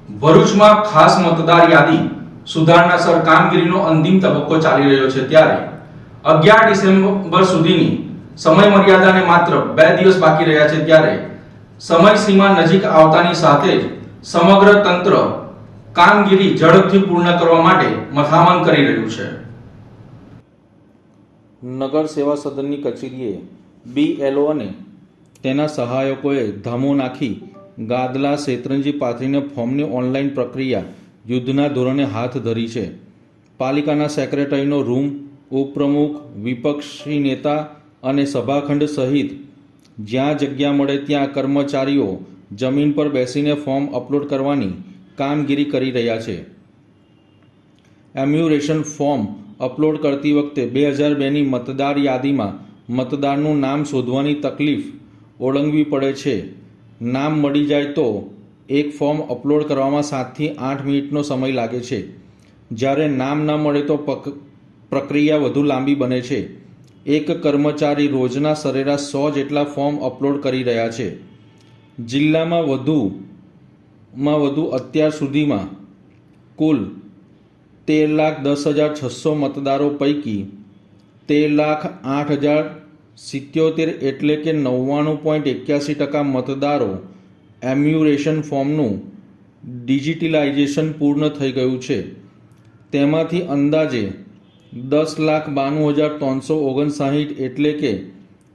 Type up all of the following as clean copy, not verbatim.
ભરૂચમાં ખાસ મતદાર યાદી સુધારણાસર કામગીરીનો અંતિમ તબક્કો ચાલી રહ્યો છે ત્યારે 11 ડિસેમ્બર સુધીની સમય મર્યાદાને માત્ર 2 દિવસ બાકી રહ્યા છે ત્યારે સમય સીમા નજીક આવતાની સાથે જ સમગ્ર તંત્ર કામગીરી ઝડપથી પૂર્ણ કરવા માટે મથામણ કરી રહ્યું છે। નગર સેવા સદનની કચેરીએ BLO અને તેના સહાયકોએ ધામો નાખી ગાદલા શેતરંજી પાથરીને ફોર્મની ઓનલાઈન પ્રક્રિયા યુદ્ધના ધોરણે હાથ ધરી છે। પાલિકાના સેક્રેટરીનો રૂમ, ઉપપ્રમુખ, વિપક્ષી નેતા અને સભાખંડ સહિત જ્યાં જગ્યા મળે ત્યાં કર્મચારીઓ જમીન પર બેસીને ફોર્મ અપલોડ કરવાની કામગીરી કરી રહ્યા છે। એમ્યુરેશન ફોર્મ અપલોડ કરતી વખતે 2002ની મતદાર યાદીમાં મતદારનું નામ શોધવાની તકલીફ ઓળંગવી પડે છે। નામ મળી જાય તો એક ફોર્મ અપલોડ કરવામાં 7 થી 8 મિનિટનો સમય લાગે છે, જ્યારે નામ ન મળે તો પ્રક્રિયા વધુ લાંબી બને છે। એક કર્મચારી રોજના સરેરાશ 100 જેટલા ફોર્મ અપલોડ કરી રહ્યા છે। જિલ્લામાં વધુ અત્યાર સુધીમાં કુલ 13,10,600 મતદારો પૈકી 13,08,077 એટલે કે 99.81% મતદારો એમ્યુરેશન ફોર્મનું ડિજિટલાઇઝેશન પૂર્ણ થઈ ગયું છે। તેમાંથી અંદાજે 10,92,359 એટલે કે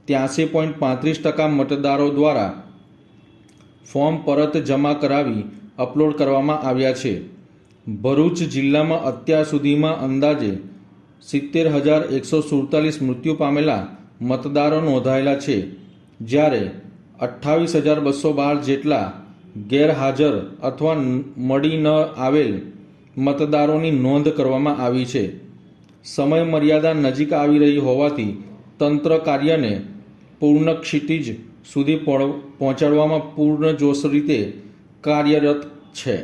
83.35% મતદારો દ્વારા ફોર્મ પરત જમા કરાવી અપલોડ કરવામાં આવ્યા છે। ભરૂચ જિલ્લામાં અત્યાર સુધીમાં અંદાજે 70,147 મૃત્યુ પામેલા મતદારો નોંધાયેલા છે, જ્યારે 28,212 જેટલા ગેરહાજર અથવા મળી ન આવેલ મતદારોની નોંધ કરવામાં આવી છે। સમય મર્યાદા નજીક આવી રહી હોવાથી તંત્ર કાર્યને પૂર્ણ ક્ષિતિજ સુધી પહોંચાડવામાં પૂર્ણજોશ રીતે કાર્યરત છે।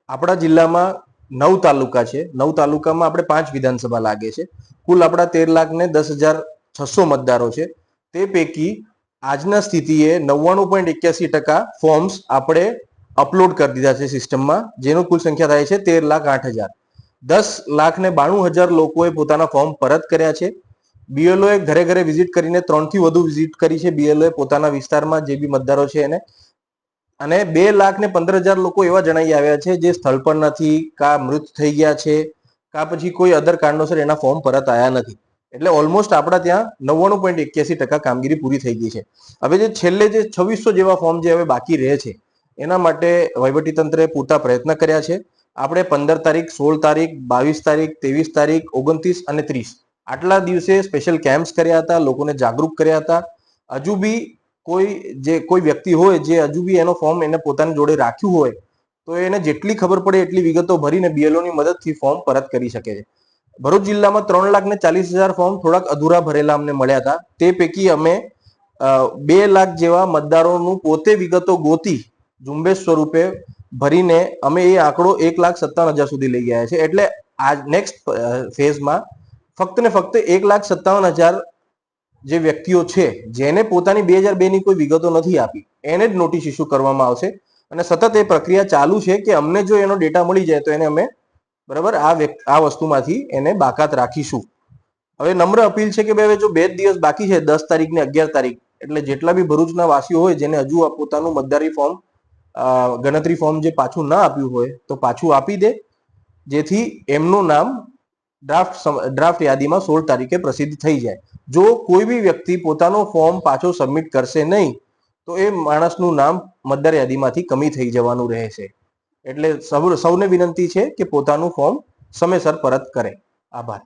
આપણા જિલ્લામાં 9 તાલુકા છે। 9 તાલુકામાં આપણે 5 વિધાનસભા લાગે છે। કુલ આપણા 13,10,600 મતદારો છે। તે પૈકી આજના સ્થિતિએ 99.81% ફોર્મ્સ આપણે અપલોડ કરી દીધા છે સિસ્ટમમાં, જેનો કુલ સંખ્યા થાય છે 13,08,000। 10,92,000 લોકોએ પોતાના ફોર્મ પરત કર્યા છે। BLOએ ઘરે ઘરે વિઝિટ કરીને 3 થી વધુ વિઝિટ કરી છે BLOએ પોતાના વિસ્તારમાં જે બી મતદારો છે એને, અને 2,15,000 લોકો એવા જણાઈ આવ્યા છે જે સ્થળ પર નથી, કા મૃત થઈ ગયા છે, કા પછી કોઈ અધર કારણોસર એના ફોર્મ પરત આવ્યા નથી। એટલે ઓલમોસ્ટ આપણા ત્યાં 99.81% કામગીરી પૂરી થઈ ગઈ છે। હવે જે છેલ્લે જે 2600 જેવા ફોર્મ જે હવે બાકી રહે છે એના માટે વહીવટીતંત્રે પૂરતા પ્રયત્ન કર્યા છે। આપણે 15 તારીખ, 16 તારીખ, 22 તારીખ, 23 તારીખ, 29 અને 30 આટલા દિવસે સ્પેશિયલ કેમ્પ્સ કર્યા હતા, લોકોને જાગૃત કર્યા હતા। હજુ બી કોઈ વ્યક્તિ હોય જે હજુ બી એનો ફોર્મ એને પોતાની જોડે રાખ્યું હોય તો એને જેટલી ખબર પડે એટલી વિગતો ભરીને BLOની મદદથી ફોર્મ પરત કરી શકે છે। ભરૂચ જિલ્લામાં 3,40,000 ફોર્મ થોડાક અધૂરા ભરેલા અમને મળ્યા હતા। તે પૈકી અમે 2 લાખ જેવા મતદારોનું પોતે વિગતો ગોતી ઝુંબેશ સ્વરૂપે ભરીને અમે એ આંકડો 1,57,000 સુધી લઈ ગયા છે। એટલે આ નેક્સ્ટ ફેઝમાં ફક્ત ને ફક્ત 1,57,000 જે વ્યક્તિઓ છે જેને પોતાની 2002ની કોઈ વિગતો નથી આપી એને જ નોટિસ ઇસ્યુ કરવામાં આવશે, અને સતત એ પ્રક્રિયા ચાલુ છે કે અમને જો એનો ડેટા મળી જાય તો એને અમે બરાબર આ વસ્તુમાંથી એને બાકાત રાખીશું। હવે નમ્ર અપીલ છે કે ભાઈ જો 2 દિવસ બાકી છે, 10 તારીખ ને 11 તારીખ, એટલે જેટલા બી ભરૂચના વાસીઓ હોય જેને હજુ પોતાનું મતદારી ફોર્મ ગણતરી ફોર્મ જે પાછું ના આપ્યું હોય તો પાછું આપી દે, જેથી એમનું નામ ડ્રાફ્ટ યાદીમાં 16 તારીખે પ્રસિદ્ધ થઈ જાય। જો કોઈ બી વ્યક્તિ પોતાનો ફોર્મ પાછો સબમિટ કરશે નહીં તો એ માણસનું નામ મતદાર યાદીમાંથી કમી થઈ જવાનું રહેશે। એટલે સૌને વિનંતી છે કે પોતાનું ફોર્મ સમયસર પરત કરે। આભાર।